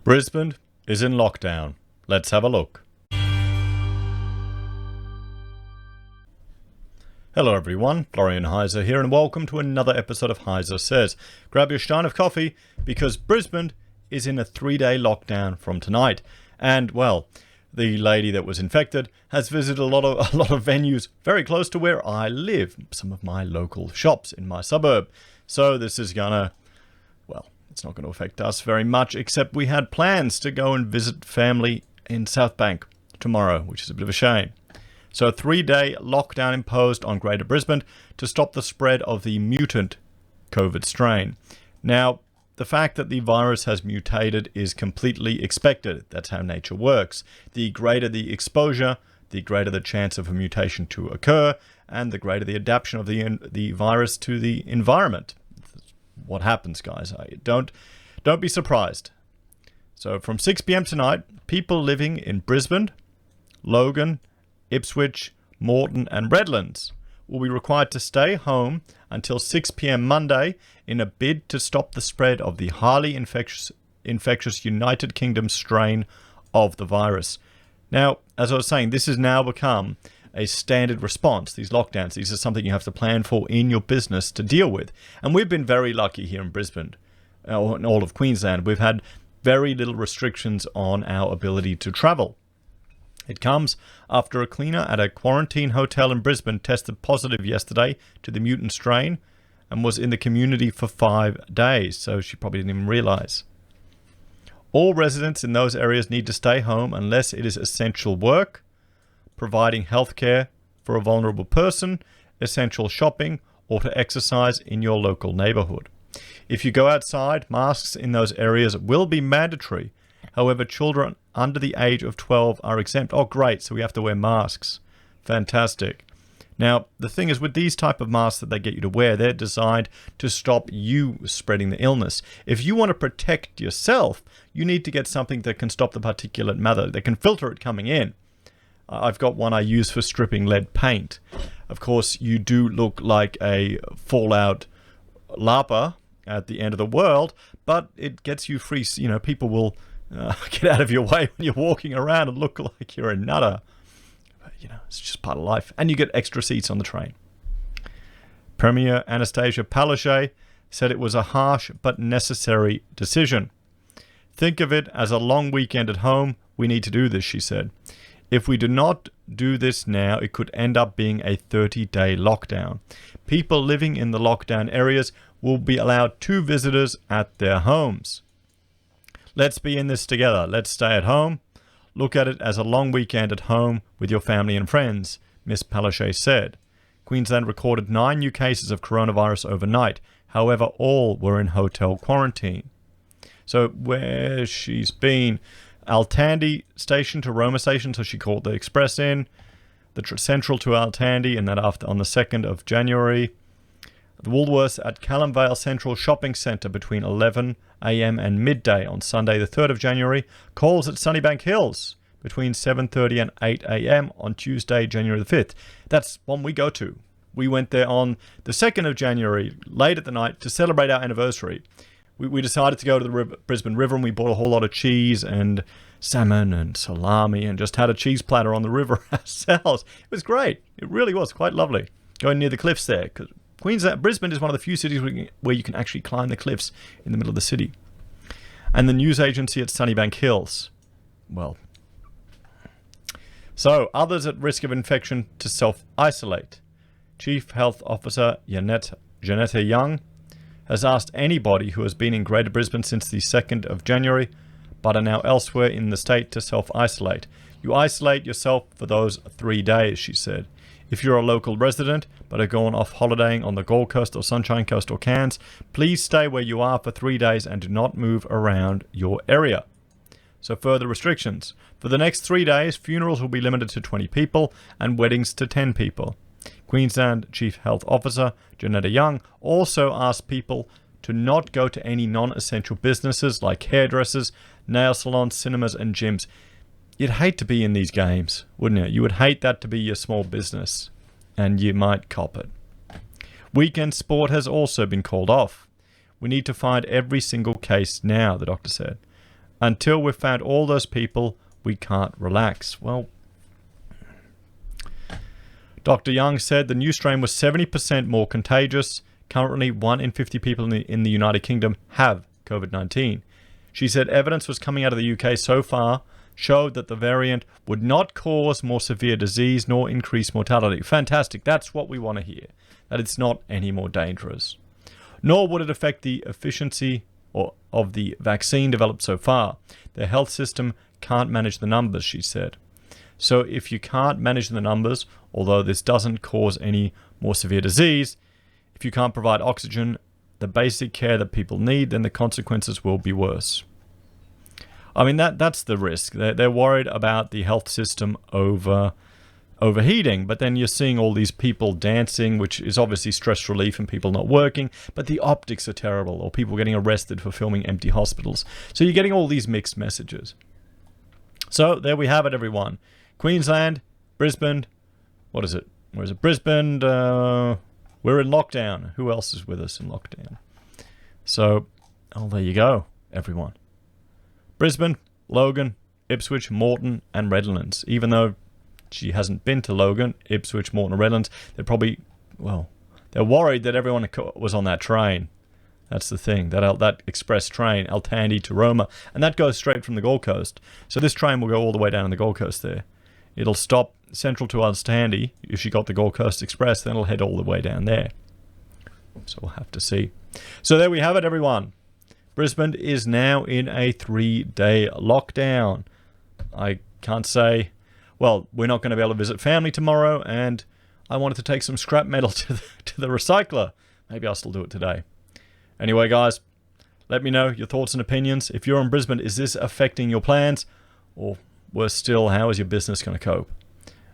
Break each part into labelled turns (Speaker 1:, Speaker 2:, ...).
Speaker 1: Brisbane is in lockdown. Let's have a look. Hello everyone, Florian.Heise here, and welcome to another episode of HeiseSays. Grab your stein of coffee because Brisbane is in a 3-day lockdown from tonight. And well, the lady that was infected has visited a lot of venues very close to where I live, some of my local shops in my suburb. So this is gonna, well, it's not going to affect us very much, except we had plans to go and visit family in Sunnybank tomorrow, which is a bit of a shame. So a 3-day lockdown imposed on Greater Brisbane to stop the spread of the mutant COVID strain. Now, the fact that the virus has mutated is completely expected. That's how nature works. The greater the exposure, the greater the chance of a mutation to occur, and the greater the adaptation of the virus to the environment. What happens, guys? Don't be surprised. So from 6 p.m. tonight, people living in Brisbane, Logan, Ipswich, Moreton and Redlands will be required to stay home until 6 p.m. Monday in a bid to stop the spread of the highly infectious United Kingdom strain of the virus. Now, as I was saying, this has now become a standard response, these lockdowns. These are something you have to plan for in your business to deal with. And we've been very lucky here in Brisbane, or in all of Queensland. We've had very little restrictions on our ability to travel. It comes after a cleaner at a quarantine hotel in Brisbane tested positive yesterday to the mutant strain and was in the community for 5 days, so she probably didn't even realize. All residents in those areas need to stay home unless it is essential work, providing healthcare for a vulnerable person, essential shopping, or to exercise in your local neighborhood. If you go outside, masks in those areas will be mandatory. However, children under the age of 12 are exempt. Oh, great. So we have to wear masks. Fantastic. Now, the thing is with these type of masks that they get you to wear, they're designed to stop you spreading the illness. If you want to protect yourself, you need to get something that can stop the particulate matter, that can filter it coming in. I've got one I use for stripping lead paint. Of course, you do look like a fallout LARPer at the end of the world, but it gets you free. You know, people will get out of your way when you're walking around and look like you're a nutter. But, you know, it's just part of life. And you get extra seats on the train. Premier Anastasia Palaszczuk said it was a harsh but necessary decision. Think of it as a long weekend at home. We need to do this, she said. If we do not do this now, it could end up being a 30-day lockdown. People living in the lockdown areas will be allowed 2 visitors at their homes. Let's be in this together. Let's stay at home. Look at it as a long weekend at home with your family and friends, Ms. Palaszczuk said. Queensland recorded 9 new cases of coronavirus overnight. However, all were in hotel quarantine. So where she's been, Altandi station to Roma station, so she called the express in, the central to Altandi, and that after on the 2nd of January. The Woolworths at Callum Vale Central Shopping Centre between 11 a.m. and midday on Sunday the 3rd of January. Calls at Sunnybank Hills between 7:30 and 8 a.m. on Tuesday, January the 5th. That's one we go to. We went there on the 2nd of January, late at the night, to celebrate our anniversary. We decided to go to the Brisbane River, and we bought a whole lot of cheese and salmon and salami and just had a cheese platter on the river ourselves. It was great. It really was quite lovely. Going near the cliffs there, because Brisbane is one of the few cities where you can actually climb the cliffs in the middle of the city. And the news agency at Sunnybank Hills. Well, so others at risk of infection to self-isolate. Chief Health Officer Janetta Young has asked anybody who has been in Greater Brisbane since the 2nd of January but are now elsewhere in the state to self-isolate. You isolate yourself for those 3 days, she said. If you're a local resident but are going off holidaying on the Gold Coast or Sunshine Coast or Cairns, please stay where you are for 3 days and do not move around your area. So further restrictions. For the next 3 days, funerals will be limited to 20 people and weddings to 10 people. Queensland Chief Health Officer Janetta Young also asked people to not go to any non-essential businesses like hairdressers, nail salons, cinemas and gyms. You'd hate to be in these games, wouldn't you? You would hate that to be your small business, and you might cop it. Weekend sport has also been called off. We need to find every single case now, the doctor said. Until we've found all those people, we can't relax. Well, Dr. Young said the new strain was 70% more contagious. Currently, 1 in 50 people in the United Kingdom have COVID-19. She said evidence was coming out of the UK so far showed that the variant would not cause more severe disease nor increase mortality. Fantastic. That's what we want to hear. That it's not any more dangerous. Nor would it affect the efficiency of the vaccine developed so far. The health system can't manage the numbers, she said. So if you can't manage the numbers, although this doesn't cause any more severe disease, if you can't provide oxygen, the basic care that people need, then the consequences will be worse. I mean, that's the risk. They're worried about the health system overheating, but then you're seeing all these people dancing, which is obviously stress relief and people not working, but the optics are terrible, or people getting arrested for filming empty hospitals. So you're getting all these mixed messages. So there we have it, everyone. Queensland, Brisbane, what is it? Where is it? Brisbane, we're in lockdown. Who else is with us in lockdown? So, there you go, everyone. Brisbane, Logan, Ipswich, Moreton, and Redlands. Even though she hasn't been to Logan, Ipswich, Moreton, and Redlands, they're worried that everyone was on that train. That's the thing, that express train, Altandi to Roma, and that goes straight from the Gold Coast. So this train will go all the way down on the Gold Coast there. It'll stop central to Altandi. If you got the Gold Coast Express, then it'll head all the way down there. So we'll have to see. So there we have it, everyone. Brisbane is now in a 3-day lockdown. I can't say, well, we're not going to be able to visit family tomorrow, and I wanted to take some scrap metal to the recycler. Maybe I'll still do it today. Anyway, guys, let me know your thoughts and opinions. If you're in Brisbane, is this affecting your plans? Or worse still, how is your business going to cope?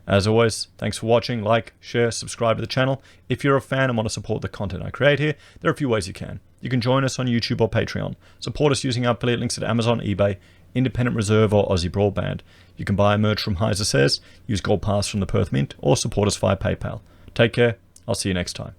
Speaker 1: As always, thanks for watching. Like, share, subscribe to the channel. If you're a fan and want to support the content I create here, there are a few ways you can. You can join us on YouTube or Patreon. Support us using our affiliate links at Amazon, eBay, Independent Reserve, or AussieBroadband. You can buy merch from HeiseSays, use Gold Pass from the Perth Mint, or support us via PayPal. Take care. I'll see you next time.